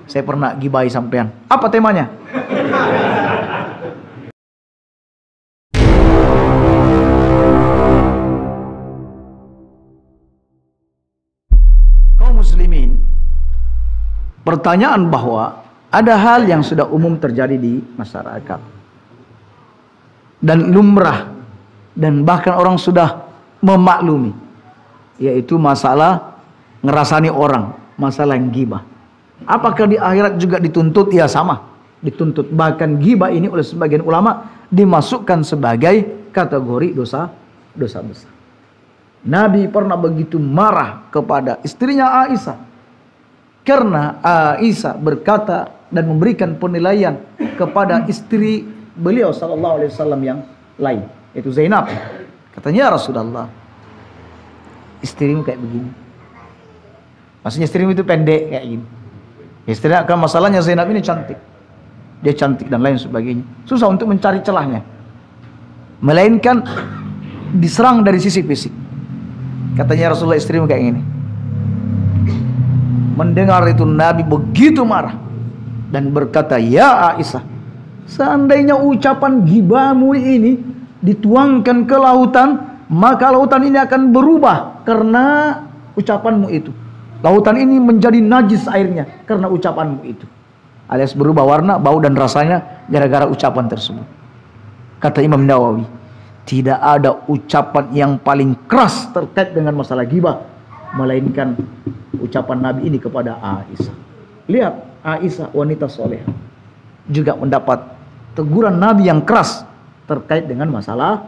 Saya pernah gibai sampean. Apa temanya? Kaum muslimin, pertanyaan bahwa ada hal yang sudah umum terjadi di masyarakat dan lumrah dan bahkan orang sudah memaklumi, yaitu masalah ngerasani orang, masalah ghibah. Apakah di akhirat juga dituntut? Ya, sama, dituntut. Bahkan ghibah ini oleh sebagian ulama dimasukkan sebagai kategori dosa besar. Nabi pernah begitu marah kepada istrinya Aisyah karena Aisyah berkata dan memberikan penilaian kepada istri beliau sallallahu alaihi wasallam yang lain, yaitu Zainab. Katanya, ya Rasulullah, istrimu kayak begini. Maksudnya istrimu itu pendek kayak gini. Istrinya, kan masalahnya Zainab ini cantik. Dia cantik dan lain sebagainya. Susah untuk mencari celahnya. Melainkan diserang dari sisi fisik. Katanya, Rasulullah, istrimu kayak gini. Mendengar itu Nabi begitu marah dan berkata, ya Aisyah, seandainya ucapan ghibahmu ini dituangkan ke lautan, maka lautan ini akan berubah karena ucapanmu itu. Lautan ini menjadi najis airnya karena ucapanmu itu. Alias berubah warna, bau dan rasanya gara-gara ucapan tersebut. Kata Imam Nawawi, tidak ada ucapan yang paling keras terkait dengan masalah ghibah melainkan ucapan Nabi ini kepada Aisyah. Lihat, Aisyah wanita soleh juga mendapat teguran Nabi yang keras terkait dengan masalah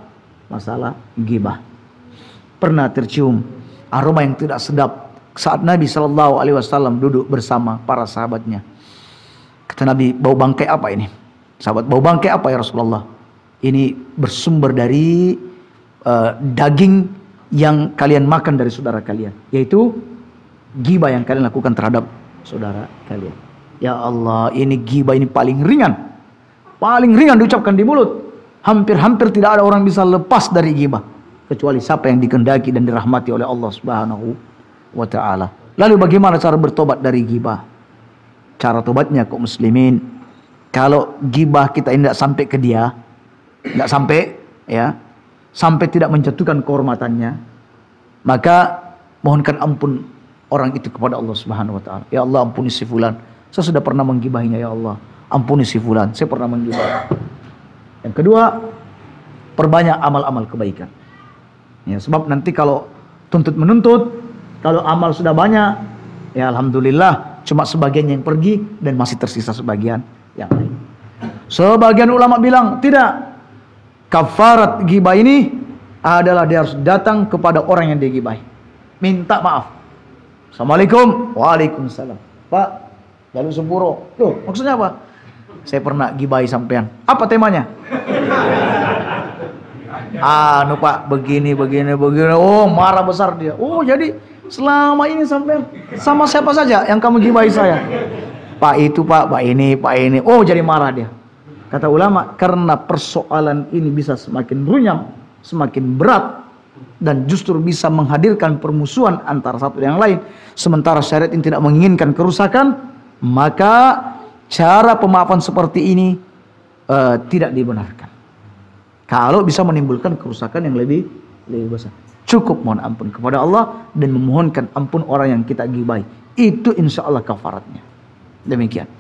ghibah. Pernah tercium aroma yang tidak sedap saat Nabi Shallallahu Alaihi Wasallam duduk bersama para sahabatnya. Kata Nabi, bau bangkai apa ini? Sahabat, bau bangkai apa ya Rasulullah? Ini bersumber dari daging yang kalian makan dari saudara kalian, yaitu ghibah yang kalian lakukan terhadap saudara kalian. Ya Allah, ini ghibah ini paling ringan diucapkan di mulut. Hampir-hampir tidak ada orang bisa lepas dari ghibah kecuali siapa yang dikehendaki dan dirahmati oleh Allah Subhanahu wa ta'ala. Lalu bagaimana cara bertobat dari ghibah? Cara tobatnya kaum muslimin, kalau ghibah kita ini tidak sampai ke dia, tidak sampai ya, sampai tidak menjatuhkan kehormatannya, maka mohonkan ampun orang itu kepada Allah Subhanahu wa ta'ala. Ya Allah, ampuni si fulan, saya sudah pernah menggibahinya. Ya Allah, ampuni si fulan, saya pernah menggibah. Yang kedua, perbanyak amal-amal kebaikan. Ya, sebab nanti kalau tuntut menuntut, kalau amal sudah banyak, ya alhamdulillah, cuma sebagian yang pergi dan masih tersisa sebagian yang lain. Sebagian ulama bilang tidak. Kafarat ghibah ini adalah dia harus datang kepada orang yang digibahi, minta maaf. Assalamualaikum. Waalaikumsalam. Pak, lalu sempuro. Loh, maksudnya apa? Saya pernah gibahi sampean. Apa temanya? Anu Pak, begini. Oh, marah besar dia. Oh, jadi selama ini sampean sama siapa saja yang kamu gibahi saya? Pak itu, Pak ini. Oh, jadi marah dia. Kata ulama, karena persoalan ini bisa semakin runyam, semakin berat, dan justru bisa menghadirkan permusuhan antara satu dan yang lain, sementara syariat ini tidak menginginkan kerusakan, maka cara pemaafan seperti ini tidak dibenarkan. Kalau bisa menimbulkan kerusakan yang lebih besar, cukup mohon ampun kepada Allah dan memohonkan ampun orang yang kita gibahi. Itu insya Allah kafaratnya. Demikian.